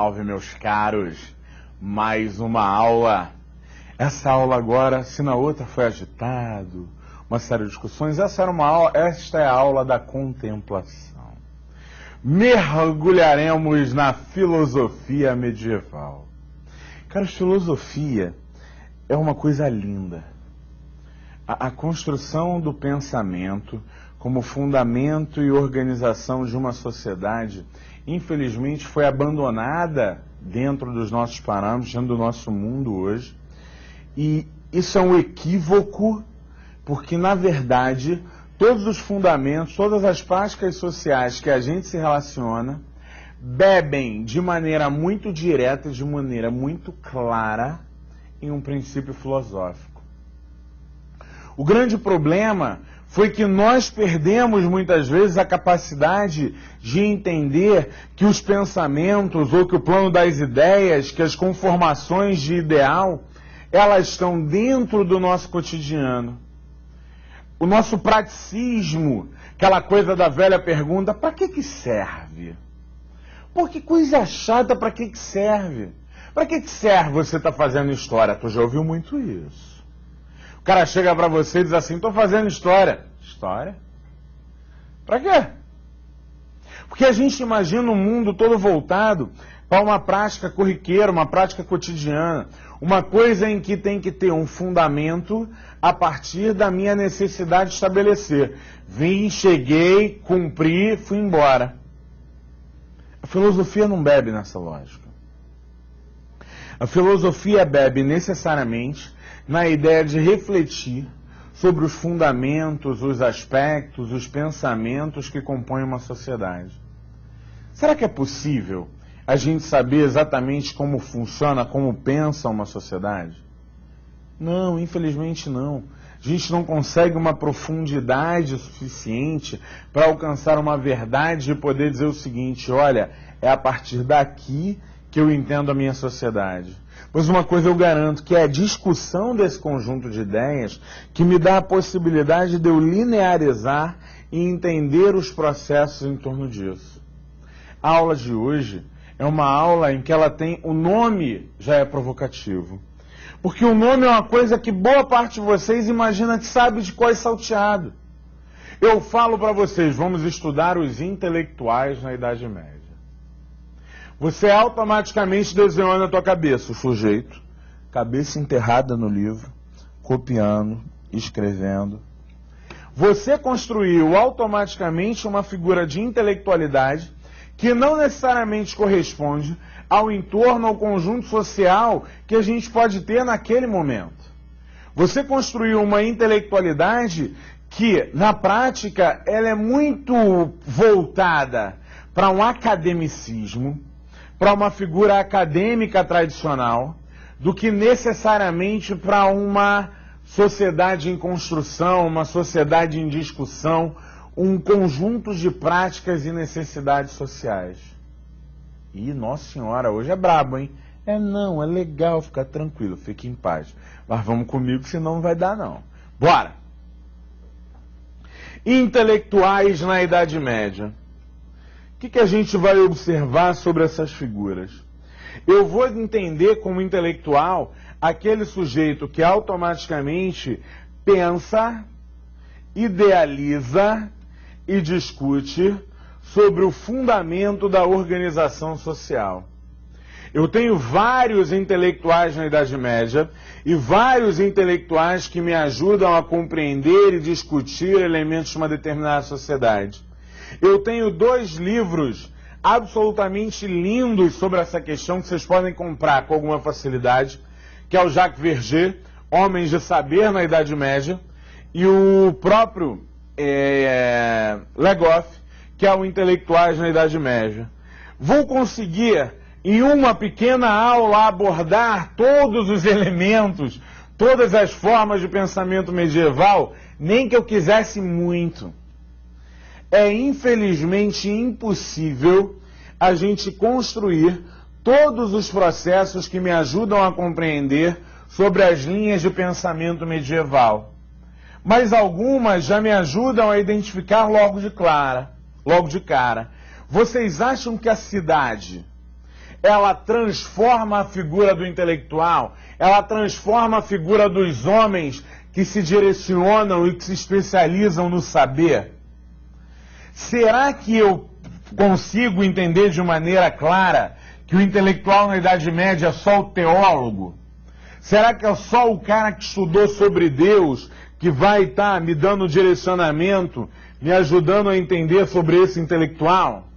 salve, meus caros! Mais uma aula. Essa aula agora, se na outra foi agitado, uma série de discussões, esta é a aula da contemplação. Mergulharemos na filosofia medieval. Cara, filosofia é uma coisa linda. A construção do pensamento como fundamento e organização de uma sociedade, infelizmente, foi abandonada dentro dos nossos parâmetros, dentro do nosso mundo hoje. E isso é um equívoco, porque, na verdade, todos os fundamentos, todas as práticas sociais que a gente se relaciona, bebem de maneira muito direta, de maneira muito clara, em um princípio filosófico. O grande problema foi que nós perdemos muitas vezes a capacidade de entender que os pensamentos, ou que o plano das ideias, que as conformações de ideal, elas estão dentro do nosso cotidiano. O nosso praticismo, aquela coisa da velha pergunta, para que serve? Pô, que coisa chata, para que serve? Para que serve você estar fazendo história? Tu já ouviu muito isso. O cara chega para você e diz assim, estou fazendo história. História? Para quê? Porque a gente imagina um mundo todo voltado para uma prática corriqueira, uma prática cotidiana, uma coisa em que tem que ter um fundamento a partir da minha necessidade de estabelecer. Vim, cheguei, cumpri, fui embora. A filosofia não bebe nessa lógica. A filosofia bebe necessariamente na ideia de refletir sobre os fundamentos, os aspectos, os pensamentos que compõem uma sociedade. Será que é possível a gente saber exatamente como funciona, como pensa uma sociedade? Não, infelizmente não. A gente não consegue uma profundidade suficiente para alcançar uma verdade e poder dizer o seguinte, olha, é a partir daqui que eu entendo a minha sociedade. Pois uma coisa eu garanto, que é a discussão desse conjunto de ideias que me dá a possibilidade de eu linearizar e entender os processos em torno disso. A aula de hoje é uma aula em que ela tem, o nome já é provocativo. Porque o nome é uma coisa que boa parte de vocês imagina que sabe de qual é salteado. Eu falo para vocês, vamos estudar os intelectuais na Idade Média. Você automaticamente desenhou na tua cabeça o sujeito, cabeça enterrada no livro, copiando, escrevendo. Você construiu automaticamente uma figura de intelectualidade que não necessariamente corresponde ao entorno, ao conjunto social que a gente pode ter naquele momento. Você construiu uma intelectualidade que, na prática, ela é muito voltada para um academicismo, para uma figura acadêmica tradicional, do que necessariamente para uma sociedade em construção, uma sociedade em discussão, um conjunto de práticas e necessidades sociais. E, nossa senhora, hoje é brabo, hein? É legal, fica tranquilo, fique em paz. Mas vamos comigo, senão não vai dar não. Bora! Intelectuais na Idade Média. O que a gente vai observar sobre essas figuras? Eu vou entender como intelectual aquele sujeito que automaticamente pensa, idealiza e discute sobre o fundamento da organização social. Eu tenho vários intelectuais na Idade Média e vários intelectuais que me ajudam a compreender e discutir elementos de uma determinada sociedade. Eu tenho 2 livros absolutamente lindos sobre essa questão que vocês podem comprar com alguma facilidade, que é o Jacques Verger, Homens de Saber na Idade Média, e o próprio Legoff, que é o Intelectuais na Idade Média. Vou conseguir, em uma pequena aula, abordar todos os elementos, todas as formas de pensamento medieval, nem que eu quisesse muito. É infelizmente impossível a gente construir todos os processos que me ajudam a compreender sobre as linhas de pensamento medieval. Mas algumas já me ajudam a identificar logo de cara. Vocês acham que a cidade ela transforma a figura do intelectual, ela transforma a figura dos homens que se direcionam e que se especializam no saber. Será que eu consigo entender de maneira clara que o intelectual na Idade Média é só o teólogo? Será que é só o cara que estudou sobre Deus que vai estar me dando direcionamento, me ajudando a entender sobre esse intelectual?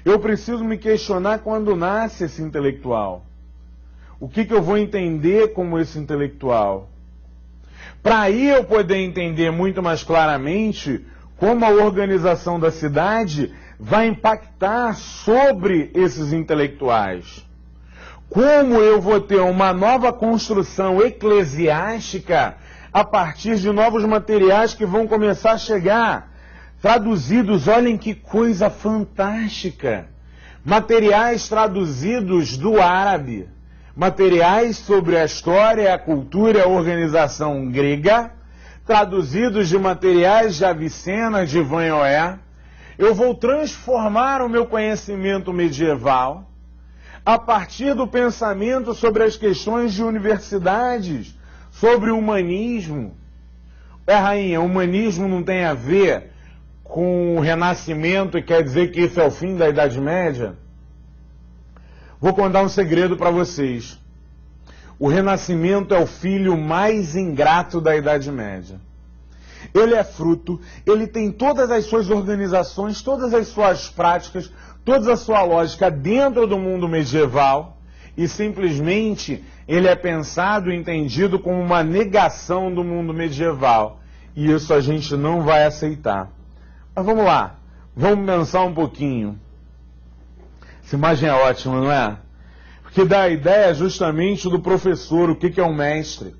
Eu preciso me questionar quando nasce esse intelectual. O que eu vou entender como esse intelectual? Para aí eu poder entender muito mais claramente como a organização da cidade vai impactar sobre esses intelectuais. Como eu vou ter uma nova construção eclesiástica a partir de novos materiais que vão começar a chegar, traduzidos, olhem que coisa fantástica, materiais traduzidos do árabe, materiais sobre a história, a cultura e a organização grega, traduzidos de materiais de Avicena, de Vanhoé. Eu vou transformar o meu conhecimento medieval a partir do pensamento sobre as questões de universidades, sobre o humanismo. Rainha, o humanismo não tem a ver com o Renascimento e quer dizer que isso é o fim da Idade Média? Vou contar um segredo para vocês. O Renascimento é o filho mais ingrato da Idade Média. Ele é fruto, ele tem todas as suas organizações, todas as suas práticas, toda a sua lógica dentro do mundo medieval e simplesmente ele é pensado e entendido como uma negação do mundo medieval. E isso a gente não vai aceitar. Mas vamos lá, vamos pensar um pouquinho. Essa imagem é ótima, não é? Porque dá a ideia justamente do professor, o que é um mestre.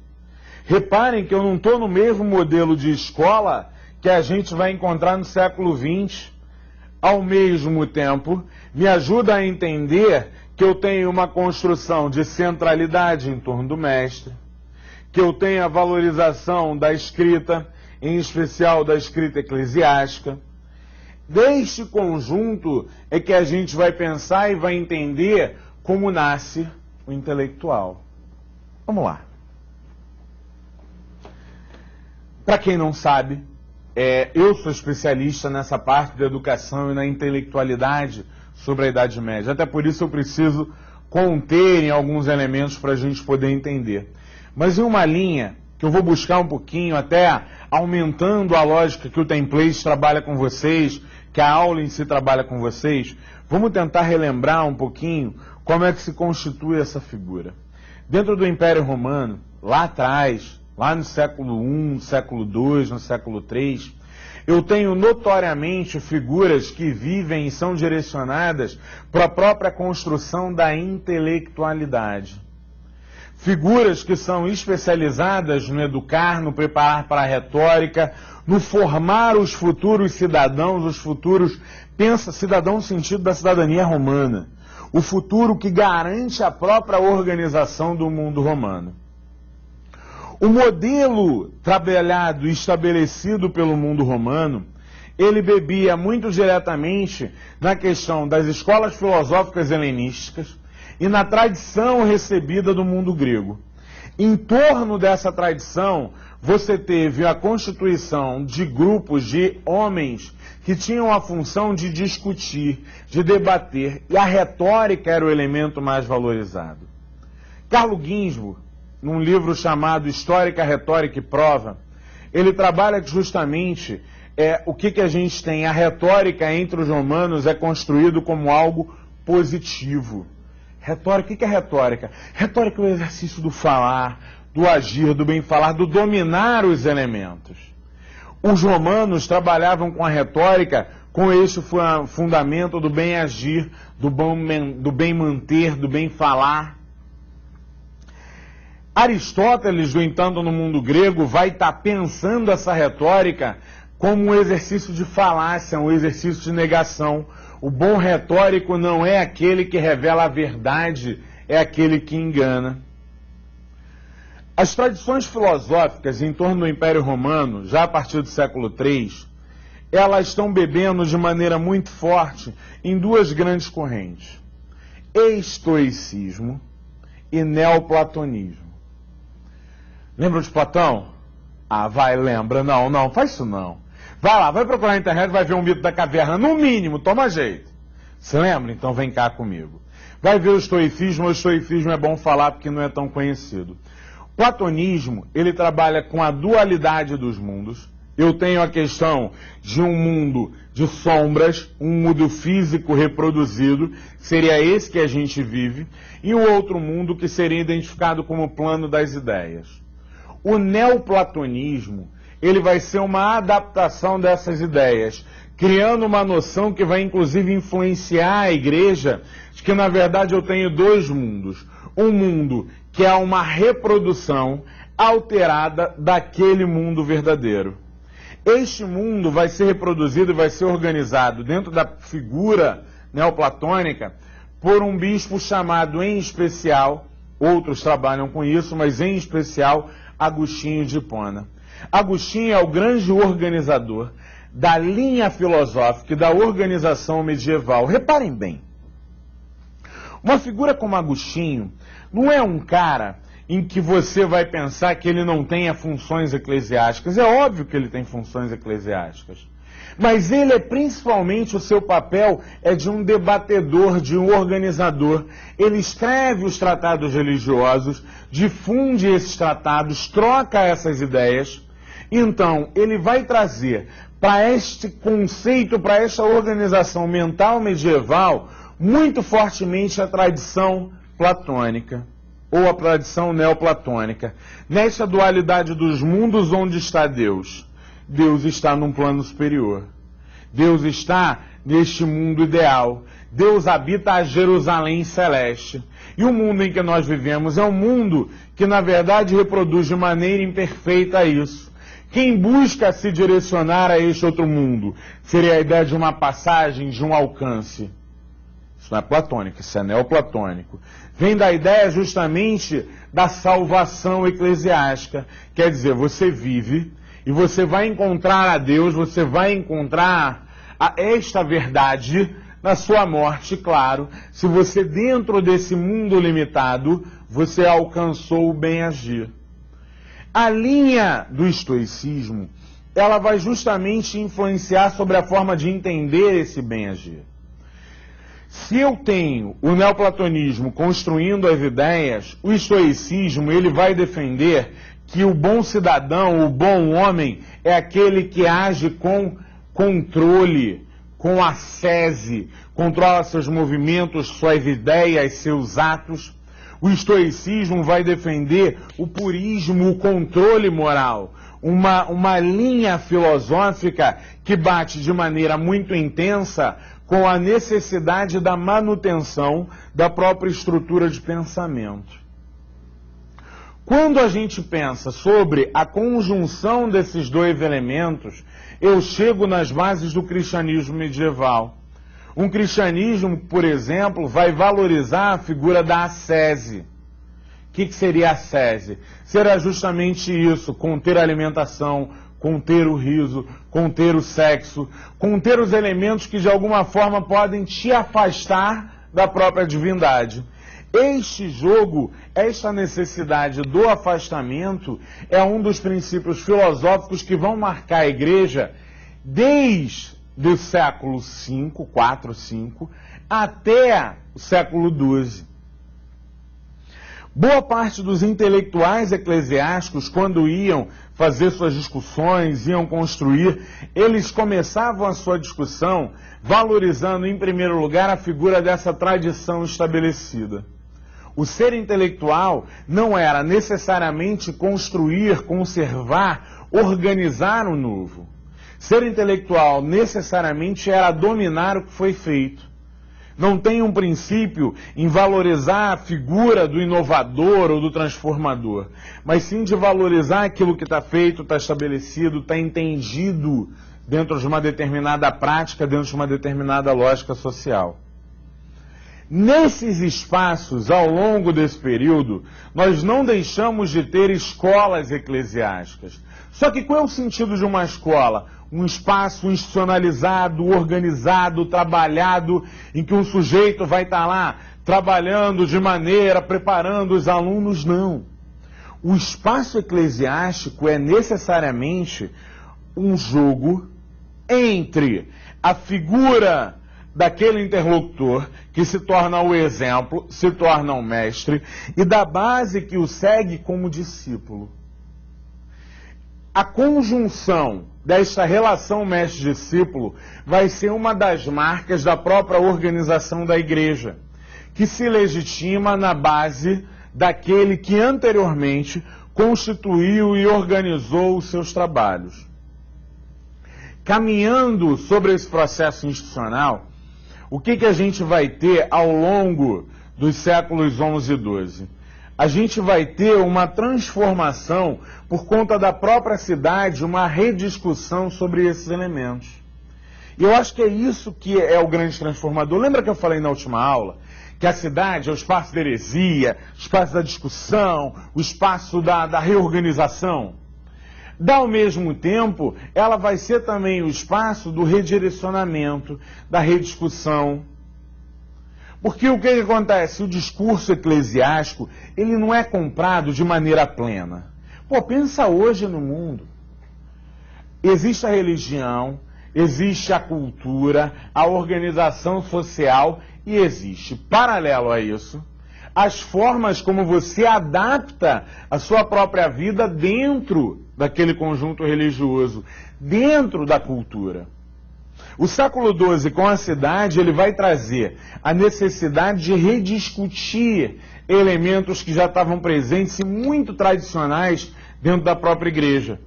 Reparem que eu não estou no mesmo modelo de escola que a gente vai encontrar no século XX. Ao mesmo tempo, me ajuda a entender que eu tenho uma construção de centralidade em torno do mestre, que eu tenho a valorização da escrita, em especial da escrita eclesiástica. Deste conjunto é que a gente vai pensar e vai entender como nasce o intelectual. Vamos lá. Para quem não sabe, eu sou especialista nessa parte da educação e na intelectualidade sobre a Idade Média. Até por isso eu preciso conter em alguns elementos para a gente poder entender. Mas em uma linha que eu vou buscar um pouquinho, até aumentando a lógica que o template trabalha com vocês, que a aula em si trabalha com vocês, vamos tentar relembrar um pouquinho como é que se constitui essa figura. Dentro do Império Romano, lá atrás, lá no século I, no século II, no século III, eu tenho notoriamente figuras que vivem e são direcionadas para a própria construção da intelectualidade. Figuras que são especializadas no educar, no preparar para a retórica, no formar os futuros cidadãos, os futuros, pensa cidadão no sentido da cidadania romana, o futuro que garante a própria organização do mundo romano. O modelo trabalhado e estabelecido pelo mundo romano, ele bebia muito diretamente na questão das escolas filosóficas helenísticas e na tradição recebida do mundo grego. Em torno dessa tradição, você teve a constituição de grupos de homens que tinham a função de discutir, de debater, e a retórica era o elemento mais valorizado. Carlo Ginzburg, num livro chamado Histórica, Retórica e Prova, ele trabalha justamente o que a gente tem. A retórica entre os romanos é construído como algo positivo. Retórica, o que é retórica? Retórica é o exercício do falar, do agir, do bem falar, do dominar os elementos. Os romanos trabalhavam com a retórica com este fundamento do bem agir, do bem manter, do bem falar. Aristóteles, no entanto, no mundo grego, vai estar pensando essa retórica como um exercício de falácia, um exercício de negação. O bom retórico não é aquele que revela a verdade, é aquele que engana. As tradições filosóficas em torno do Império Romano, já a partir do século III, elas estão bebendo de maneira muito forte em duas grandes correntes. estoicismo e neoplatonismo. Lembra de Platão? Ah, vai, lembra. Não, faz isso não. Vai lá, vai procurar na internet, vai ver um mito da caverna, no mínimo, toma jeito. Você lembra? Então vem cá comigo. Vai ver o estoicismo é bom falar porque não é tão conhecido. O platonismo, ele trabalha com a dualidade dos mundos. Eu tenho a questão de um mundo de sombras, um mundo físico reproduzido, que seria esse que a gente vive, e um outro mundo que seria identificado como plano das ideias. O neoplatonismo, ele vai ser uma adaptação dessas ideias, criando uma noção que vai inclusive influenciar a igreja, de que na verdade eu tenho dois mundos. Um mundo que é uma reprodução alterada daquele mundo verdadeiro. Este mundo vai ser reproduzido e vai ser organizado dentro da figura neoplatônica por um bispo chamado, em especial, outros trabalham com isso, mas em especial, Agostinho de Hipona. Agostinho é o grande organizador da linha filosófica e da organização medieval. Reparem bem, uma figura como Agostinho não é um cara em que você vai pensar que ele não tenha funções eclesiásticas. É óbvio que ele tem funções eclesiásticas. Mas ele é principalmente, o seu papel é de um debatedor, de um organizador. Ele escreve os tratados religiosos, difunde esses tratados, troca essas ideias. Então, ele vai trazer para este conceito, para esta organização mental medieval, muito fortemente a tradição platônica, ou a tradição neoplatônica. Nesta dualidade dos mundos, onde está Deus? Deus está num plano superior. Deus está neste mundo ideal. Deus habita a Jerusalém celeste. E o mundo em que nós vivemos é um mundo que, na verdade, reproduz de maneira imperfeita isso. Quem busca se direcionar a este outro mundo seria a ideia de uma passagem, de um alcance. Isso não é platônico, isso é neoplatônico. Vem da ideia justamente da salvação eclesiástica. Quer dizer, você vive e você vai encontrar a Deus, você vai encontrar esta verdade na sua morte, claro, se você dentro desse mundo limitado, você alcançou o bem-agir. A linha do estoicismo, ela vai justamente influenciar sobre a forma de entender esse bem-agir. Se eu tenho o neoplatonismo construindo as ideias, o estoicismo ele vai defender que o bom cidadão, o bom homem, é aquele que age com controle, com ascese, controla seus movimentos, suas ideias, seus atos. O estoicismo vai defender o purismo, o controle moral, uma linha filosófica que bate de maneira muito intensa com a necessidade da manutenção da própria estrutura de pensamento. Quando a gente pensa sobre a conjunção desses dois elementos, eu chego nas bases do cristianismo medieval. Um cristianismo, por exemplo, vai valorizar a figura da ascese. O que seria a ascese? Será justamente isso, conter a alimentação, conter o riso, conter o sexo, conter os elementos que de alguma forma podem te afastar da própria divindade. Este jogo, esta necessidade do afastamento, é um dos princípios filosóficos que vão marcar a igreja desde o século V, 4, 5, até o século XII. Boa parte dos intelectuais eclesiásticos, quando iam fazer suas discussões, iam construir, eles começavam a sua discussão valorizando, em primeiro lugar, a figura dessa tradição estabelecida. O ser intelectual não era necessariamente construir, conservar, organizar o novo. Ser intelectual necessariamente era dominar o que foi feito. Não tem um princípio em valorizar a figura do inovador ou do transformador, mas sim de valorizar aquilo que está feito, está estabelecido, está entendido dentro de uma determinada prática, dentro de uma determinada lógica social. Nesses espaços, ao longo desse período, nós não deixamos de ter escolas eclesiásticas. Só que qual é o sentido de uma escola? Um espaço institucionalizado, organizado, trabalhado, em que um sujeito vai estar lá trabalhando de maneira, preparando os alunos, não. O espaço eclesiástico é necessariamente um jogo entre a figura daquele interlocutor, que se torna o exemplo, se torna o mestre, e da base que o segue como discípulo. A conjunção desta relação mestre-discípulo vai ser uma das marcas da própria organização da igreja, que se legitima na base daquele que anteriormente constituiu e organizou os seus trabalhos. Caminhando sobre esse processo institucional, o que a gente vai ter ao longo dos séculos XI e XII? A gente vai ter uma transformação por conta da própria cidade, uma rediscussão sobre esses elementos. E eu acho que é isso que é o grande transformador. Lembra que eu falei na última aula que a cidade é o espaço da heresia, o espaço da discussão, o espaço da reorganização? Ao mesmo tempo, ela vai ser também o espaço do redirecionamento, da rediscussão. Porque o que acontece? O discurso eclesiástico, ele não é comprado de maneira plena. Pô, pensa hoje no mundo. Existe a religião, existe a cultura, a organização social e existe, paralelo a isso, as formas como você adapta a sua própria vida dentro daquele conjunto religioso, dentro da cultura. O século XII, com a cidade, ele vai trazer a necessidade de rediscutir elementos que já estavam presentes e muito tradicionais dentro da própria igreja.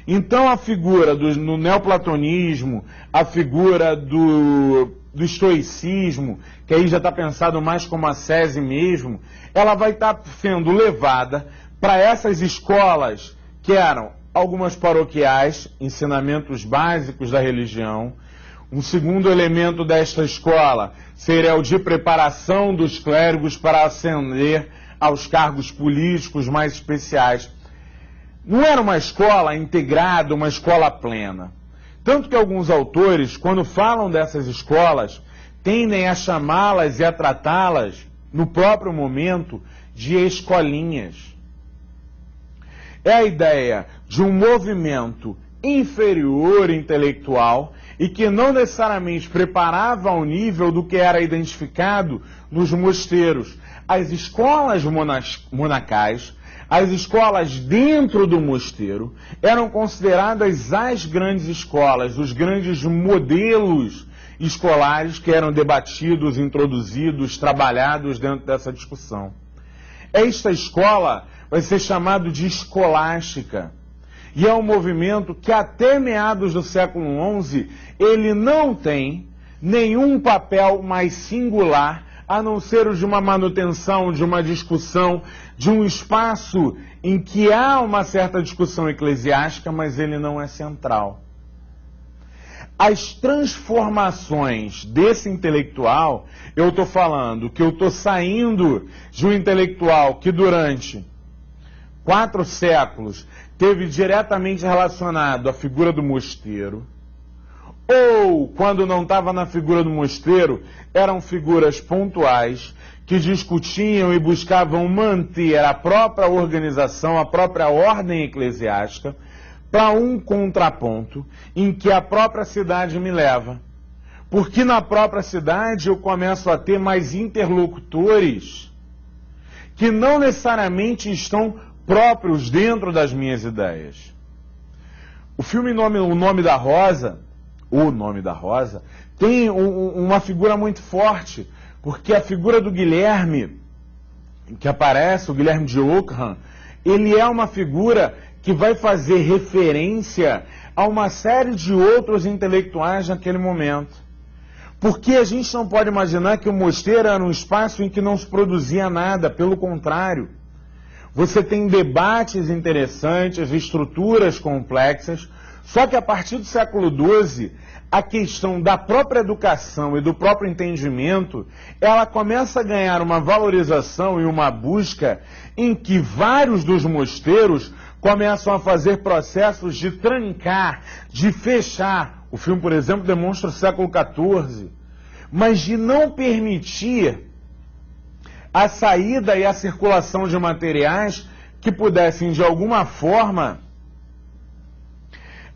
Então, a figura no neoplatonismo, a figura do estoicismo, que aí já está pensado mais como a ascese mesmo, ela vai estar sendo levada para essas escolas que eram algumas paroquiais, ensinamentos básicos da religião. Um segundo elemento desta escola seria o de preparação dos clérigos para ascender aos cargos políticos mais especiais. Não era uma escola integrada, uma escola plena. Tanto que alguns autores, quando falam dessas escolas, tendem a chamá-las e a tratá-las, no próprio momento, de escolinhas. É a ideia de um movimento inferior intelectual e que não necessariamente preparava ao nível do que era identificado nos mosteiros. As escolas monacais, as escolas dentro do mosteiro, eram consideradas as grandes escolas, os grandes modelos escolares que eram debatidos, introduzidos, trabalhados dentro dessa discussão. Esta escola vai ser chamada de escolástica. E é um movimento que até meados do século XI, ele não tem nenhum papel mais singular, a não ser o de uma manutenção, de uma discussão, de um espaço em que há uma certa discussão eclesiástica, mas ele não é central. As transformações desse intelectual, eu estou falando que eu estou saindo de um intelectual que durante 4 séculos teve diretamente relacionado à figura do mosteiro, ou, quando não estava na figura do mosteiro, eram figuras pontuais que discutiam e buscavam manter a própria organização, a própria ordem eclesiástica, para um contraponto em que a própria cidade me leva. Porque na própria cidade eu começo a ter mais interlocutores que não necessariamente estão próprios dentro das minhas ideias. O filme O Nome da Rosa, tem uma figura muito forte, porque a figura do Guilherme, que aparece, o Guilherme de Ockham, ele é uma figura que vai fazer referência a uma série de outros intelectuais naquele momento. Porque a gente não pode imaginar que o mosteiro era um espaço em que não se produzia nada, pelo contrário. Você tem debates interessantes, estruturas complexas, só que a partir do século XII, a questão da própria educação e do próprio entendimento, ela começa a ganhar uma valorização e uma busca em que vários dos mosteiros começam a fazer processos de trancar, de fechar. O filme, por exemplo, demonstra o século XIV, mas de não permitir a saída e a circulação de materiais que pudessem, de alguma forma,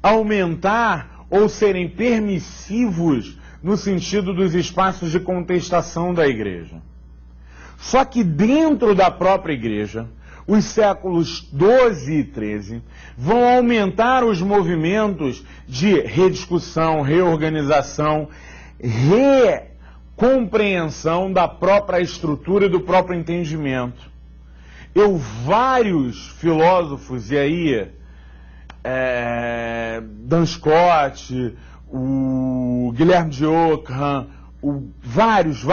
aumentar ou serem permissivos no sentido dos espaços de contestação da igreja. Só que dentro da própria igreja, os séculos 12 e 13 vão aumentar os movimentos de rediscussão, reorganização, recompreensão da própria estrutura e do próprio entendimento. Vários filósofos, e aí Dan Scott, o Guilherme de Ockham, vários,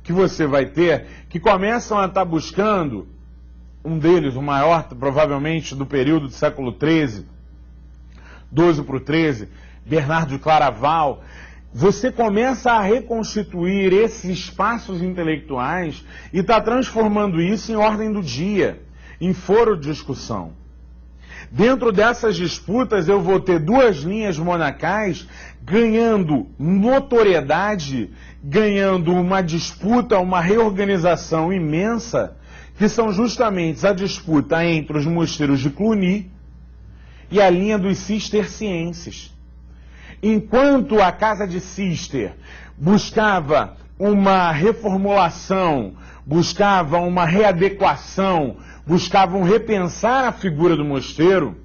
que você vai ter, que começam a estar buscando, um deles, o maior, provavelmente, do período do século XIII, 12 para o 13, Bernardo de Claraval. Você começa a reconstituir esses espaços intelectuais e está transformando isso em ordem do dia, em foro de discussão. Dentro dessas disputas eu vou ter duas linhas monacais ganhando notoriedade, ganhando uma disputa, uma reorganização imensa, que são justamente a disputa entre os mosteiros de Cluny e a linha dos cistercienses. Enquanto a casa de Cister buscava uma reformulação, buscava uma readequação, buscavam repensar a figura do mosteiro,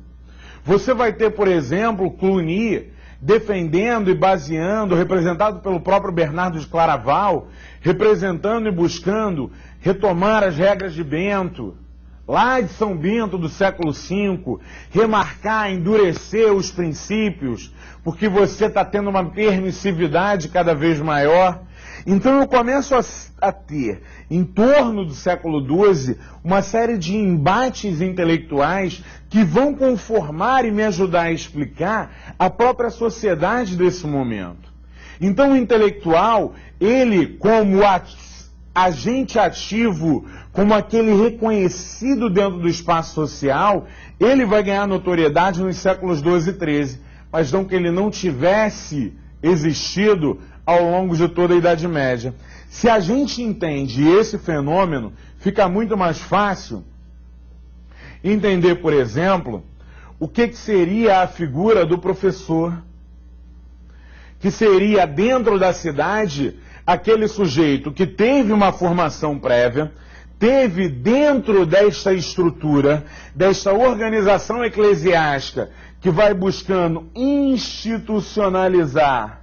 você vai ter, por exemplo, Cluny defendendo e baseando, representado pelo próprio Bernardo de Claraval, representando e buscando retomar as regras de Bento, lá de São Bento do século V, remarcar, endurecer os princípios, porque você está tendo uma permissividade cada vez maior. Então eu começo a ter, em torno do século XII, uma série de embates intelectuais que vão conformar e me ajudar a explicar a própria sociedade desse momento. Então o intelectual, ele como agente ativo, como aquele reconhecido dentro do espaço social, ele vai ganhar notoriedade nos séculos XII e XIII, mas não que ele não tivesse existido ao longo de toda a Idade Média. Se a gente entende esse fenômeno, fica muito mais fácil entender, por exemplo, o que seria a figura do professor, que seria dentro da cidade aquele sujeito que teve uma formação prévia, teve dentro desta estrutura, desta organização eclesiástica, que vai buscando institucionalizar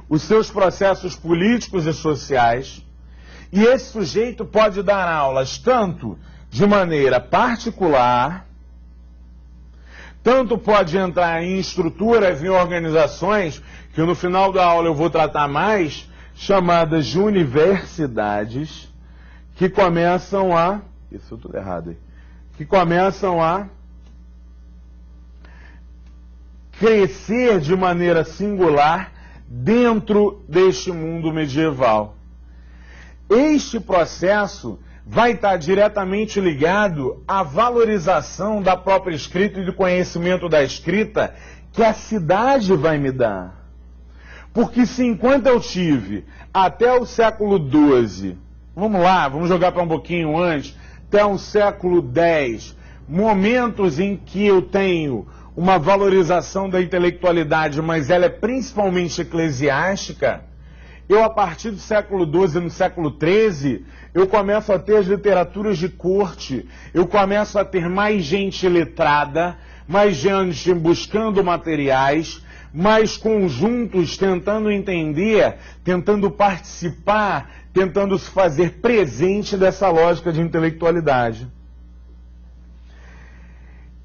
os seus processos políticos e sociais, e esse sujeito pode dar aulas tanto de maneira particular, tanto pode entrar em estruturas e organizações, que no final da aula eu vou tratar mais, chamadas de universidades, que começam a... Isso tudo errado aí. Que começam a crescer de maneira singular dentro deste mundo medieval. Este processo vai estar diretamente ligado à valorização da própria escrita e do conhecimento da escrita que a cidade vai me dar. Porque se enquanto eu tive até o século XII, vamos lá, vamos jogar para um pouquinho antes, até o século X, momentos em que eu tenho uma valorização da intelectualidade, mas ela é principalmente eclesiástica, eu a partir do século XII, no século XIII, eu começo a ter as literaturas de corte, eu começo a ter mais gente letrada, mais gente buscando materiais, mais conjuntos tentando entender, tentando participar, tentando se fazer presente dessa lógica de intelectualidade.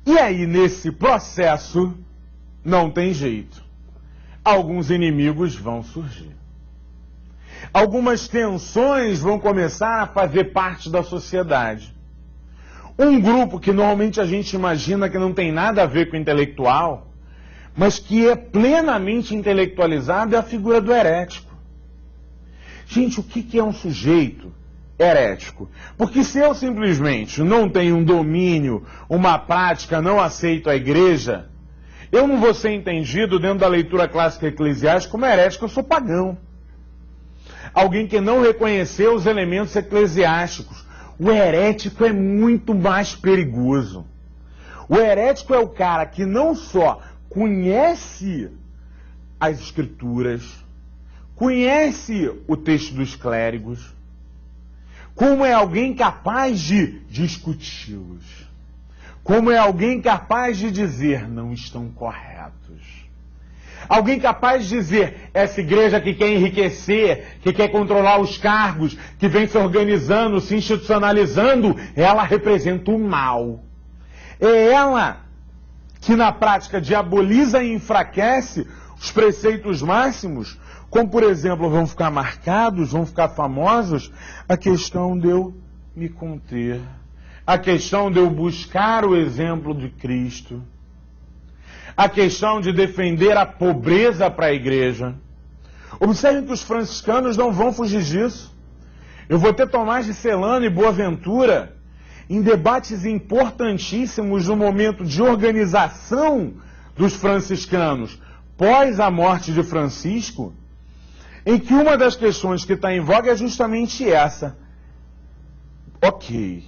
E aí, nesse processo, não tem jeito. Alguns inimigos vão surgir. Algumas tensões vão começar a fazer parte da sociedade. Um grupo que normalmente a gente imagina que não tem nada a ver com o intelectual, mas que é plenamente intelectualizado, é a figura do herético. Gente, o que é um sujeito herético? Porque se eu simplesmente não tenho um domínio, uma prática, não aceito a igreja, eu não vou ser entendido dentro da leitura clássica eclesiástica como herético, eu sou pagão. alguém que não reconheceu os elementos eclesiásticos. O herético é muito mais perigoso. O herético é o cara que não só conhece as escrituras, conhece o texto dos clérigos, como é alguém capaz de discuti-los, como é alguém capaz de dizer não estão corretos. Alguém capaz de dizer, essa igreja que quer enriquecer, que quer controlar os cargos, que vem se organizando, se institucionalizando, ela representa o mal. É ela que na prática diaboliza e enfraquece os preceitos máximos, como por exemplo, vão ficar marcados, vão ficar famosos, a questão de eu me conter, a questão de eu buscar o exemplo de Cristo, a questão de defender a pobreza para a igreja. Observem que os franciscanos não vão fugir disso. Eu vou ter Tomás de Celano e Boaventura em debates importantíssimos no momento de organização dos franciscanos pós a morte de Francisco, em que uma das questões que está em voga é justamente essa. Ok,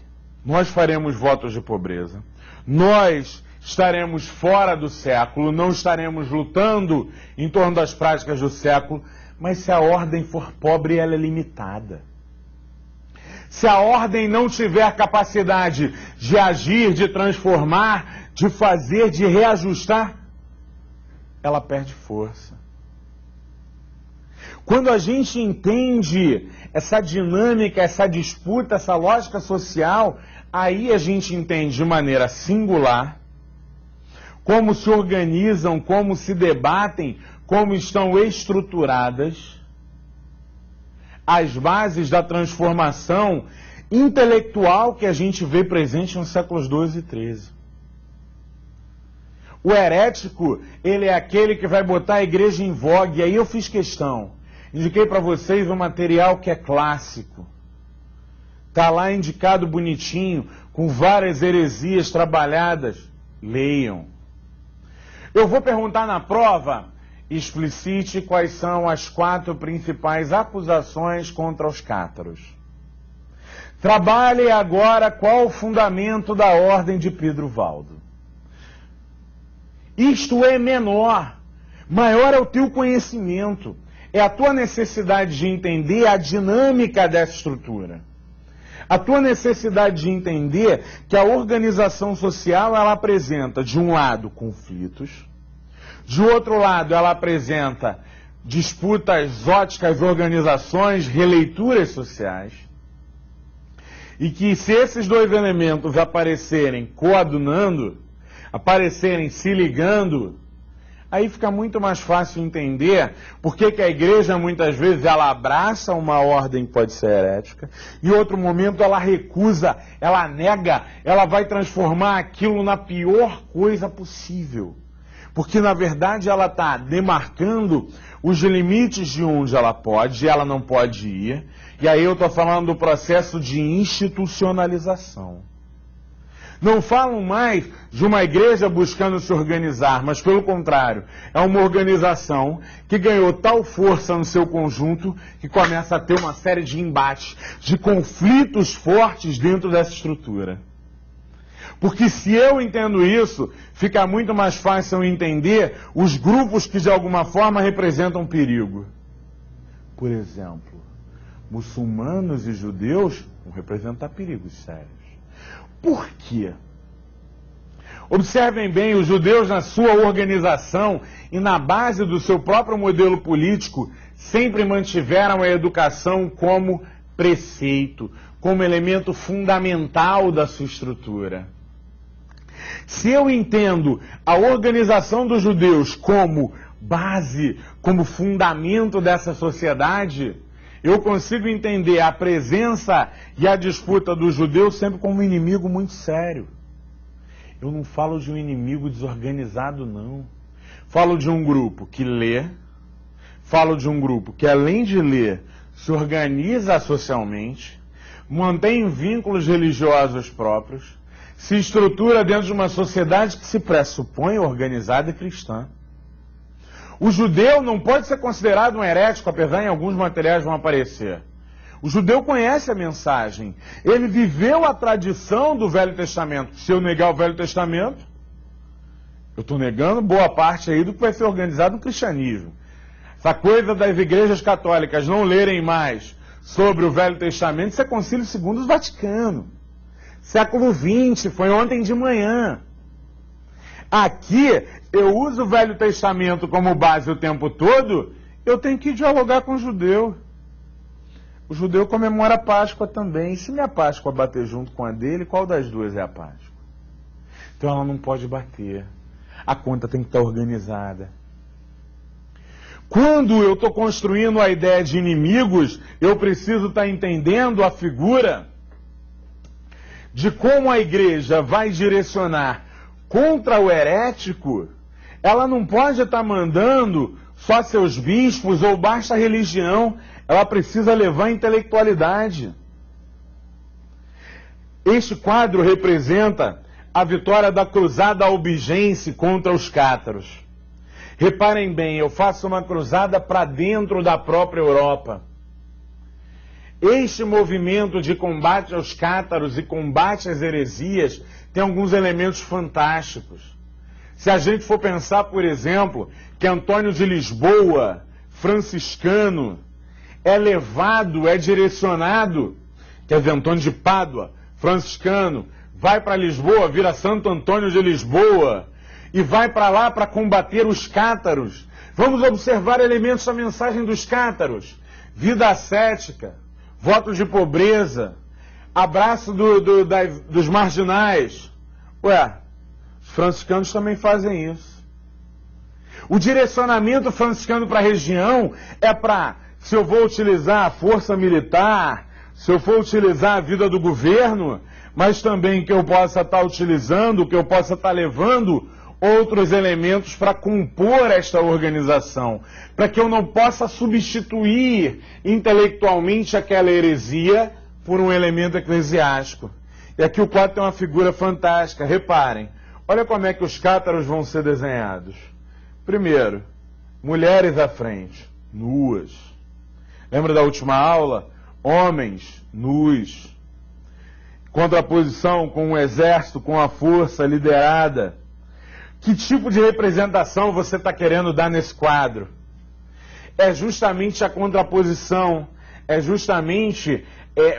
nós faremos votos de pobreza, nós estaremos fora do século, não estaremos lutando em torno das práticas do século, mas se a ordem for pobre, ela é limitada. Se a ordem não tiver capacidade de agir, de transformar, de fazer, de reajustar, ela perde força. Quando a gente entende essa dinâmica, essa disputa, essa lógica social, aí a gente entende de maneira singular como se organizam, como se debatem, como estão estruturadas as bases da transformação intelectual que a gente vê presente nos séculos XII e XIII. O herético, ele é aquele que vai botar a igreja em vogue. E aí eu fiz questão. Indiquei para vocês um material que é clássico. Está lá indicado bonitinho, com várias heresias trabalhadas. Leiam. Eu vou perguntar na prova, explicite quais são as 4 principais acusações contra os cátaros. Trabalhe agora qual o fundamento da ordem de Pedro Valdo. Isto é menor, maior é o teu conhecimento, é a tua necessidade de entender a dinâmica dessa estrutura. A tua necessidade de entender que a organização social, ela apresenta, de um lado, conflitos, de outro lado, ela apresenta disputas óticas, organizações, releituras sociais, e que se esses 2 elementos aparecerem coadunando, aparecerem se ligando, aí fica muito mais fácil entender por que a igreja muitas vezes ela abraça uma ordem que pode ser herética, e em outro momento ela recusa, ela nega, ela vai transformar aquilo na pior coisa possível. Porque na verdade ela está demarcando os limites de onde ela pode e ela não pode ir. E aí eu estou falando do processo de institucionalização. Não falam mais de uma igreja buscando se organizar, mas pelo contrário, é uma organização que ganhou tal força no seu conjunto que começa a ter uma série de embates, de conflitos fortes dentro dessa estrutura. Porque se eu entendo isso, fica muito mais fácil eu entender os grupos que de alguma forma representam perigo. Por exemplo, muçulmanos e judeus vão representar perigos sérios. Por quê? Observem bem, os judeus na sua organização e na base do seu próprio modelo político sempre mantiveram a educação como preceito, como elemento fundamental da sua estrutura. Se eu entendo a organização dos judeus como base, como fundamento dessa sociedade, eu consigo entender a presença e a disputa dos judeus sempre como um inimigo muito sério. Eu não falo de um inimigo desorganizado, não. Falo de um grupo que lê, falo de um grupo que, além de ler, se organiza socialmente, mantém vínculos religiosos próprios, se estrutura dentro de uma sociedade que se pressupõe organizada e cristã. O judeu não pode ser considerado um herético, apesar em alguns materiais vão aparecer. O judeu conhece a mensagem. Ele viveu a tradição do Velho Testamento. Se eu negar o Velho Testamento, eu estou negando boa parte aí do que vai ser organizado no cristianismo. Essa coisa das igrejas católicas não lerem mais sobre o Velho Testamento, isso é Concílio II do Vaticano. Século XX, foi ontem de manhã. Aqui, eu uso o Velho Testamento como base o tempo todo, eu tenho que dialogar com o judeu. O judeu comemora a Páscoa também. E se minha Páscoa bater junto com a dele, qual das duas é a Páscoa? Então ela não pode bater. A conta tem que estar organizada. Quando eu estou construindo a ideia de inimigos, eu preciso estar entendendo a figura de como a igreja vai direcionar contra o herético. Ela não pode estar mandando só seus bispos ou baixa religião. Ela precisa levar a intelectualidade. Este quadro representa a vitória da cruzada albigense contra os cátaros. Reparem bem, eu faço uma cruzada para dentro da própria Europa. Este movimento de combate aos cátaros e combate às heresias tem alguns elementos fantásticos. Se a gente for pensar, por exemplo, que Antônio de Lisboa, franciscano, é levado, é direcionado, quer dizer, Antônio de Pádua, franciscano, vai para Lisboa, vira Santo Antônio de Lisboa, e vai para lá para combater os cátaros. Vamos observar elementos da mensagem dos cátaros. Vida ascética, voto de pobreza, abraço dos marginais. Ué, os franciscanos também fazem isso. O direcionamento franciscano para a região é para, se eu vou utilizar a força militar, se eu for utilizar a vida do governo, mas também que eu possa estar utilizando, que eu possa estar levando outros elementos para compor esta organização, para que eu não possa substituir intelectualmente aquela heresia por um elemento eclesiástico. E aqui o quadro tem uma figura fantástica, reparem, olha como é que os cátaros vão ser desenhados. Primeiro, mulheres à frente, nuas. Lembra da última aula? Homens, nus. Contraposição com o exército, com a força liderada. Que tipo de representação você está querendo dar nesse quadro? É justamente a contraposição, é justamente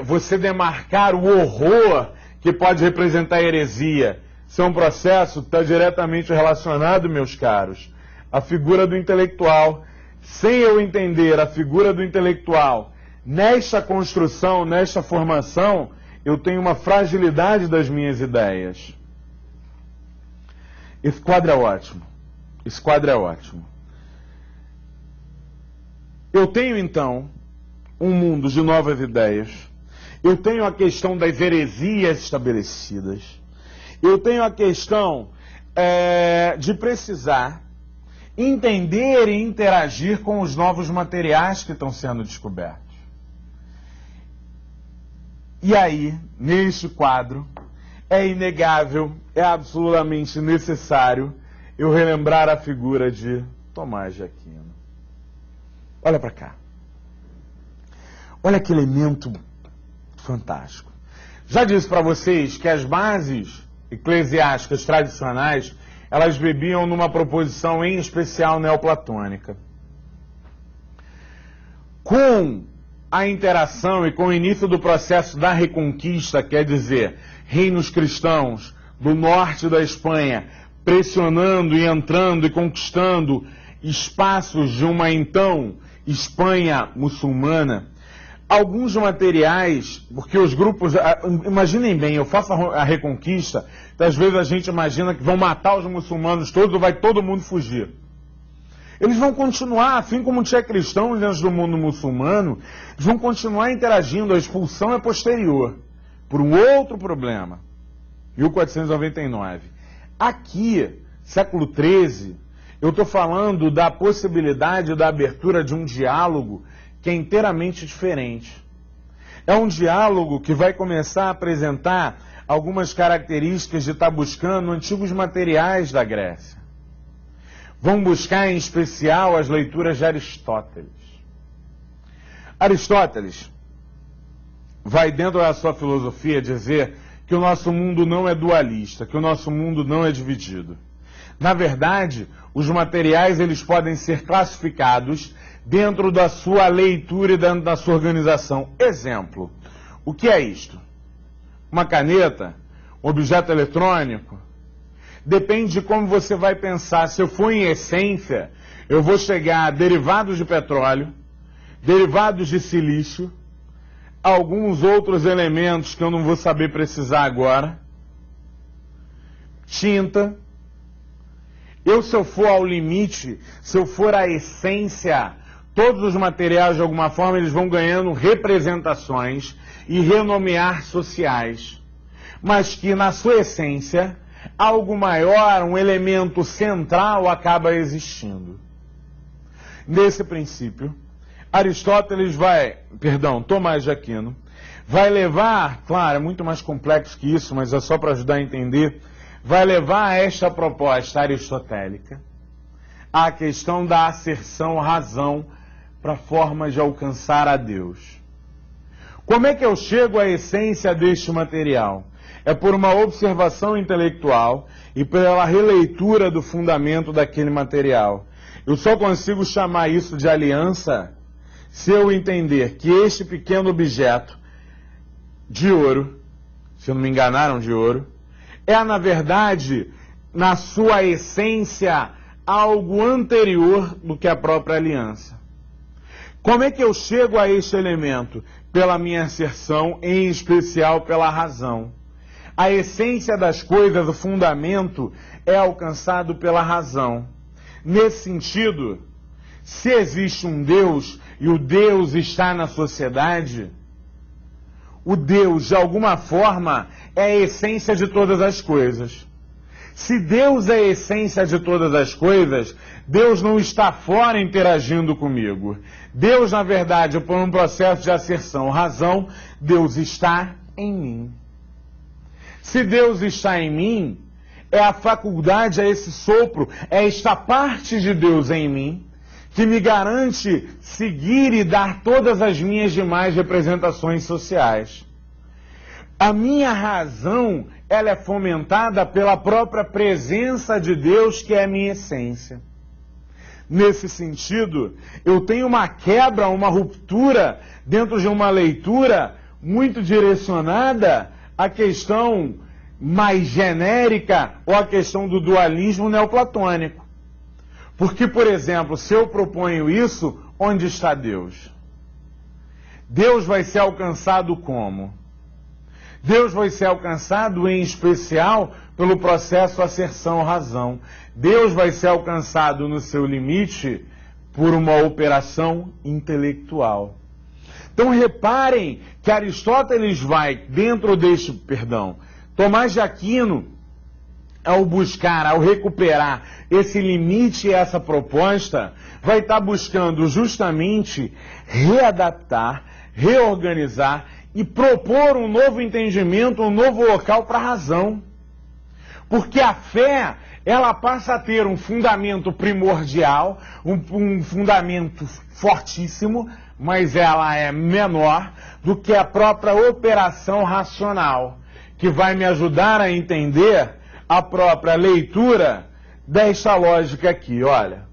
você demarcar o horror que pode representar a heresia. Isso é um processo que está diretamente relacionado, meus caros, à figura do intelectual. Sem eu entender a figura do intelectual nesta construção, nesta formação, eu tenho uma fragilidade das minhas ideias. Esse quadro é ótimo. Esse quadro é ótimo. Eu tenho, então, um mundo de novas ideias. Eu tenho a questão das heresias estabelecidas. Eu tenho a questão de precisar entender e interagir com os novos materiais que estão sendo descobertos. E aí, neste quadro, é inegável, é absolutamente necessário eu relembrar a figura de Tomás de Aquino. Olha para cá. Olha que elemento fantástico. Já disse para vocês que as bases eclesiásticas tradicionais, elas bebiam numa proposição em especial neoplatônica. Com a interação e com o início do processo da Reconquista, quer dizer, reinos cristãos do norte da Espanha, pressionando e entrando e conquistando espaços de uma então Espanha muçulmana, alguns materiais, porque os grupos, imaginem bem, eu faço a Reconquista, às vezes a gente imagina que vão matar os muçulmanos todos ou vai todo mundo fugir. Eles vão continuar, assim como tinha cristãos dentro do mundo muçulmano, eles vão continuar interagindo, a expulsão é posterior, por um outro problema, 1499. Aqui, século XIII, eu estou falando da possibilidade da abertura de um diálogo que é inteiramente diferente. É um diálogo que vai começar a apresentar algumas características de estar buscando antigos materiais da Grécia. vão buscar em especial as leituras de Aristóteles. Aristóteles vai, dentro da sua filosofia, dizer que o nosso mundo não é dualista, que o nosso mundo não é dividido. Na verdade, os materiais eles podem ser classificados dentro da sua leitura e dentro da sua organização. Exemplo, o que é isto? Uma caneta? Um objeto eletrônico? Depende de como você vai pensar. Se eu for em essência, eu vou chegar a derivados de petróleo, derivados de silício, alguns outros elementos que eu não vou saber precisar agora, tinta. Se eu for ao limite, se eu for à essência, todos os materiais, de alguma forma, eles vão ganhando representações e renomear sociais. Mas que, na sua essência, algo maior, um elemento central acaba existindo. Nesse princípio, Tomás de Aquino, vai levar, claro, é muito mais complexo que isso, mas é só para ajudar a entender, vai levar a esta proposta aristotélica a questão da asserção razão para forma de alcançar a Deus. Como é que eu chego à essência deste material? É por uma observação intelectual e pela releitura do fundamento daquele material. Eu só consigo chamar isso de aliança se eu entender que este pequeno objeto de ouro, se não me enganaram de ouro, é, na verdade, na sua essência, algo anterior do que a própria aliança. Como é que eu chego a este elemento? Pela minha asserção, em especial pela razão. A essência das coisas, o fundamento, é alcançado pela razão. Nesse sentido, se existe um Deus e o Deus está na sociedade, o Deus, de alguma forma, é a essência de todas as coisas. Se Deus é a essência de todas as coisas, Deus não está fora interagindo comigo. Deus, na verdade, por um processo de asserção razão, Deus está em mim. Se Deus está em mim, é a faculdade, é esse sopro, é esta parte de Deus em mim, que me garante seguir e dar todas as minhas demais representações sociais. A minha razão, ela é fomentada pela própria presença de Deus, que é a minha essência. Nesse sentido, eu tenho uma quebra, uma ruptura dentro de uma leitura muito direcionada à questão mais genérica ou à questão do dualismo neoplatônico. Porque, por exemplo, se eu proponho isso, onde está Deus? Deus vai ser alcançado como? Deus vai ser alcançado, em especial, pelo processo asserção-razão. Deus vai ser alcançado no seu limite por uma operação intelectual. Então, reparem que Aristóteles vai, dentro deste, Tomás de Aquino, ao buscar, ao recuperar esse limite e essa proposta, vai estar buscando justamente readaptar, reorganizar e propor um novo entendimento, um novo local para a razão. Porque a fé, ela passa a ter um fundamento primordial, um fundamento fortíssimo, mas ela é menor do que a própria operação racional, que vai me ajudar a entender a própria leitura desta lógica aqui, olha.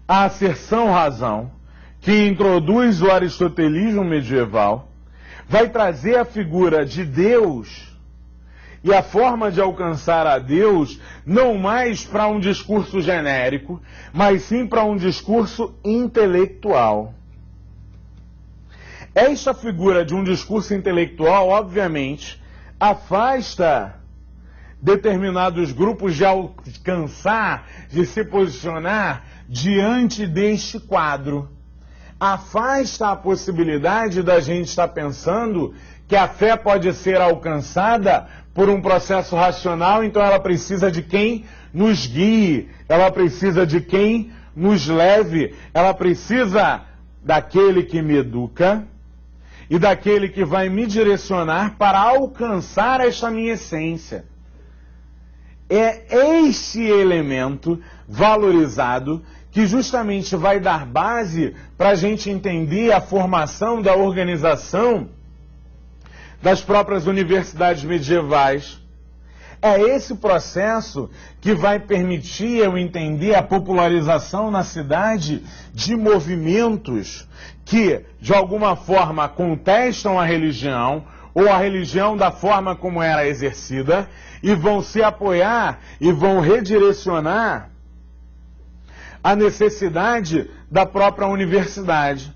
A asserção-razão, que introduz o aristotelismo medieval, vai trazer a figura de Deus e a forma de alcançar a Deus não mais para um discurso genérico, mas sim para um discurso intelectual. Esta figura de um discurso intelectual, obviamente, afasta determinados grupos de alcançar, de se posicionar diante deste quadro. Afasta a possibilidade da gente estar pensando que a fé pode ser alcançada por um processo racional, então ela precisa de quem nos guie, ela precisa de quem nos leve, ela precisa daquele que me educa e daquele que vai me direcionar para alcançar esta minha essência. É este elemento valorizado, que justamente vai dar base para a gente entender a formação da organização das próprias universidades medievais. É esse processo que vai permitir eu entender a popularização na cidade de movimentos que, de alguma forma, contestam a religião ou a religião da forma como era exercida e vão se apoiar e vão redirecionar a necessidade da própria universidade.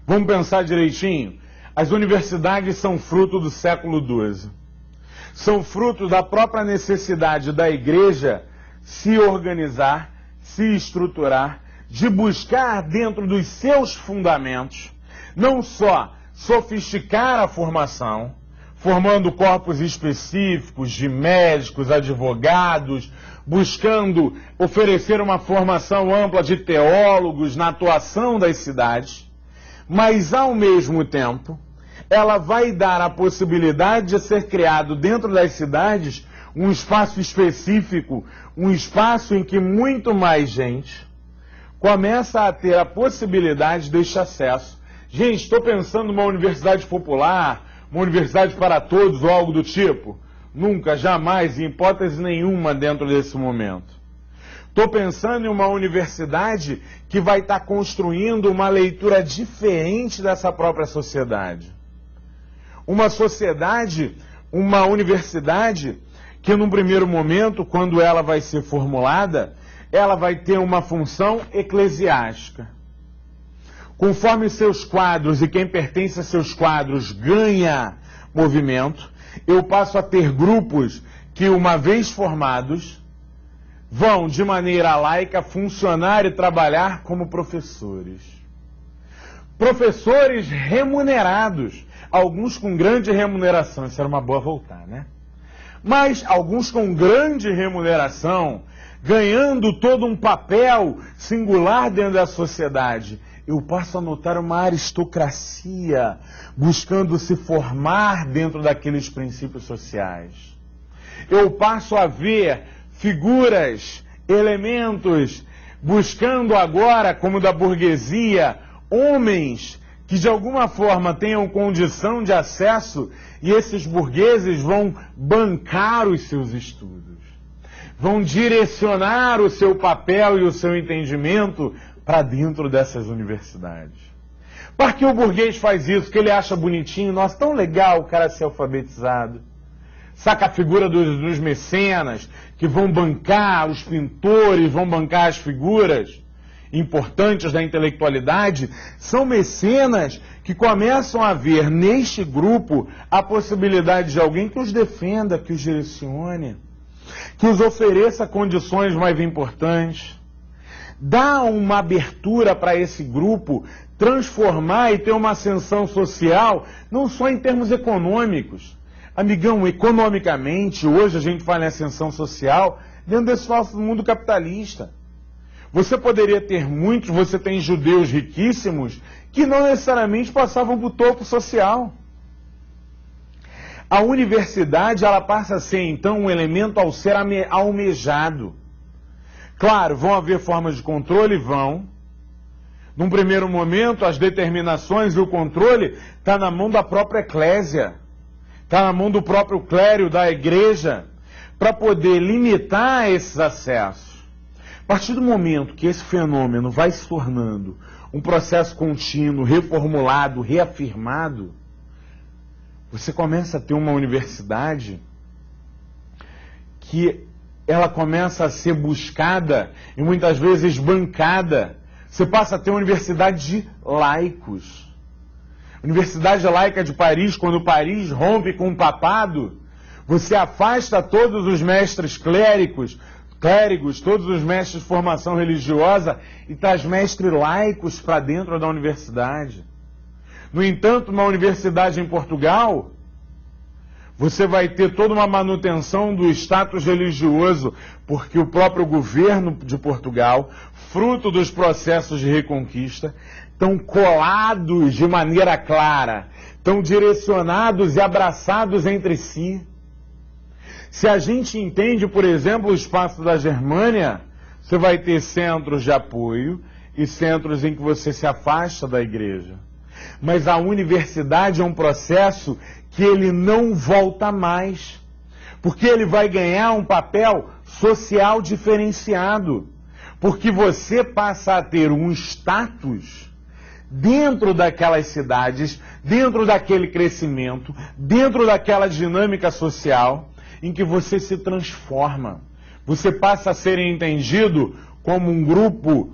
Vamos pensar direitinho? As universidades são fruto do século XII. São fruto da própria necessidade da igreja se organizar, se estruturar, de buscar dentro dos seus fundamentos, não só sofisticar a formação, formando corpos específicos de médicos, advogados, buscando oferecer uma formação ampla de teólogos na atuação das cidades, mas ao mesmo tempo ela vai dar a possibilidade de ser criado dentro das cidades um espaço específico, um espaço em que muito mais gente começa a ter a possibilidade deste acesso. Gente, estou pensando numa universidade popular, uma universidade para todos ou algo do tipo? Nunca, jamais, em hipótese nenhuma dentro desse momento. Estou pensando em uma universidade que vai estar construindo uma leitura diferente dessa própria sociedade. Uma sociedade, uma universidade que num primeiro momento, quando ela vai ser formulada, ela vai ter uma função eclesiástica. Conforme seus quadros e quem pertence a seus quadros ganha movimento, eu passo a ter grupos que, uma vez formados, vão de maneira laica funcionar e trabalhar como professores. Professores remunerados. Alguns com grande remuneração, isso era uma boa voltar, né? Mas alguns com grande remuneração, ganhando todo um papel singular dentro da sociedade. Eu passo a notar uma aristocracia buscando se formar dentro daqueles princípios sociais. Eu passo a ver figuras, elementos, buscando agora, como da burguesia, homens que de alguma forma tenham condição de acesso, e esses burgueses vão bancar os seus estudos, vão direcionar o seu papel e o seu entendimento para dentro dessas universidades. Por que o burguês faz isso? Que ele acha bonitinho, nossa, tão legal o cara ser alfabetizado. Saca a figura dos mecenas, que vão bancar os pintores, vão bancar as figuras importantes da intelectualidade, são mecenas que começam a ver neste grupo a possibilidade de alguém que os defenda, que os direcione, que os ofereça condições mais importantes. Dá uma abertura para esse grupo transformar e ter uma ascensão social, não só em termos econômicos. Amigão, economicamente, hoje a gente fala em ascensão social dentro desse falso mundo capitalista. Você poderia ter muitos, você tem judeus riquíssimos que não necessariamente passavam para o topo social. A universidade, ela passa a ser então um elemento ao ser almejado. Claro, vão haver formas de controle, vão. Num primeiro momento, as determinações e o controle está na mão da própria eclésia, está na mão do próprio clero, da igreja, para poder limitar esses acessos. A partir do momento que esse fenômeno vai se tornando um processo contínuo, reformulado, reafirmado, você começa a ter uma universidade que ela começa a ser buscada e muitas vezes bancada. Você passa a ter uma universidade de laicos. Universidade Laica de Paris, quando Paris rompe com o papado, você afasta todos os mestres clérigos, todos os mestres de formação religiosa e traz mestres laicos para dentro da universidade. No entanto, uma universidade em Portugal, você vai ter toda uma manutenção do status religioso, porque o próprio governo de Portugal, fruto dos processos de reconquista, estão colados de maneira clara, estão direcionados e abraçados entre si. Se a gente entende, por exemplo, o espaço da Germânia, Você vai ter centros de apoio e centros em que você se afasta da igreja. Mas a universidade é um processo que ele não volta mais, porque ele vai ganhar um papel social diferenciado, porque você passa a ter um status dentro daquelas cidades, dentro daquele crescimento, dentro daquela dinâmica social, em que você se transforma. Você passa a ser entendido como um grupo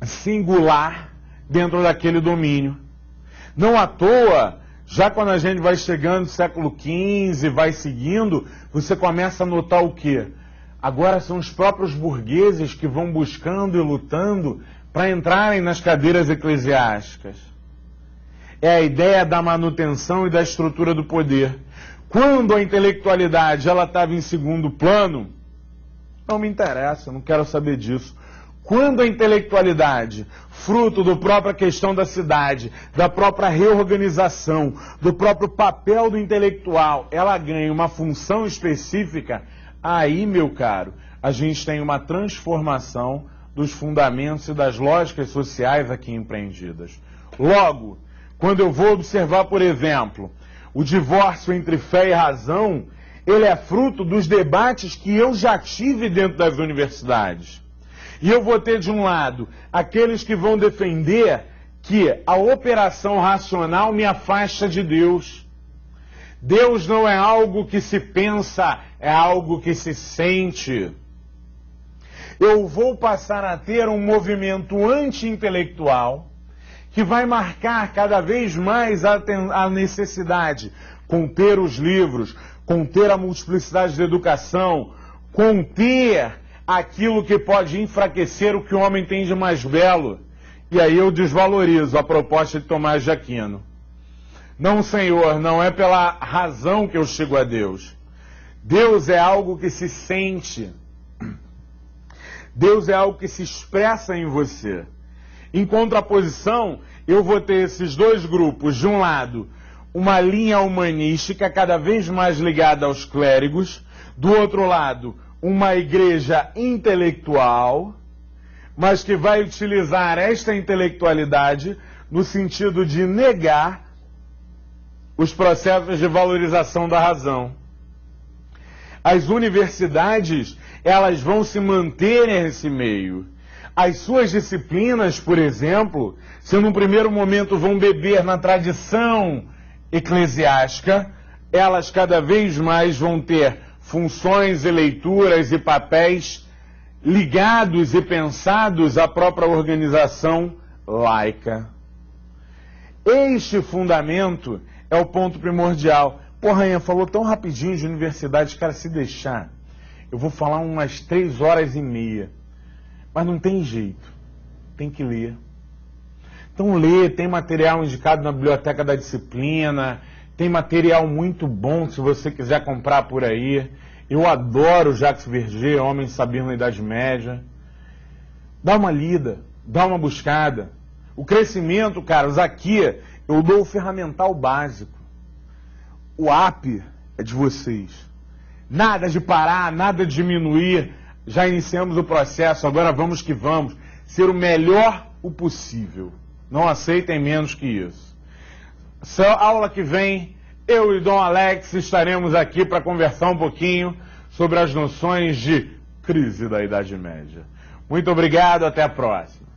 singular dentro daquele domínio. Não à toa, já quando a gente vai chegando no século XV, vai seguindo, você começa a notar o quê? Agora são os próprios burgueses que vão buscando e lutando para entrarem nas cadeiras eclesiásticas. É a ideia da manutenção e da estrutura do poder. Quando a intelectualidade ela estava em segundo plano, não me interessa, não quero saber disso. Quando a intelectualidade, fruto da própria questão da cidade, da própria reorganização, do próprio papel do intelectual, ela ganha uma função específica, aí, meu caro, a gente tem uma transformação dos fundamentos e das lógicas sociais aqui empreendidas. Logo, quando eu vou observar, por exemplo, o divórcio entre fé e razão, ele é fruto dos debates que eu já tive dentro das universidades. E eu vou ter, de um lado, aqueles que vão defender que a operação racional me afasta de Deus. Deus não é algo que se pensa, é algo que se sente. Eu vou passar a ter um movimento anti-intelectual que vai marcar cada vez mais a necessidade, conter os livros, conter a multiplicidade da educação, conter aquilo que pode enfraquecer o que o homem tem de mais belo. E aí eu desvalorizo a proposta de Tomás de Aquino. Não, Senhor, não é pela razão que eu chego a Deus. Deus é algo que se sente. Deus é algo que se expressa em você. Em contraposição, eu vou ter esses dois grupos. De um lado, uma linha humanística cada vez mais ligada aos clérigos. Do outro lado, uma igreja intelectual, mas que vai utilizar esta intelectualidade no sentido de negar os processos de valorização da razão. As universidades, elas vão se manter nesse meio. As suas disciplinas, por exemplo, se num primeiro momento vão beber na tradição eclesiástica, elas cada vez mais vão ter funções e leituras e papéis ligados e pensados à própria organização laica. Este fundamento é o ponto primordial. Pô, Rainha, falou tão rapidinho de universidade, cara, se deixar, eu vou falar umas 3h30. Mas não tem jeito, tem que ler. Então lê, tem material indicado na biblioteca da disciplina, tem material muito bom se você quiser comprar por aí. Eu adoro Jacques Verger, Homem Saber na Idade Média. Dá uma lida, dá uma buscada. O crescimento, caras, aqui eu dou o ferramental básico. O app é de vocês. Nada de parar, nada de diminuir. Já iniciamos o processo, agora vamos que vamos. Ser o melhor o possível. Não aceitem menos que isso. Aula que vem, eu e Dom Alex estaremos aqui para conversar um pouquinho sobre as noções de crise da Idade Média. Muito obrigado, até a próxima.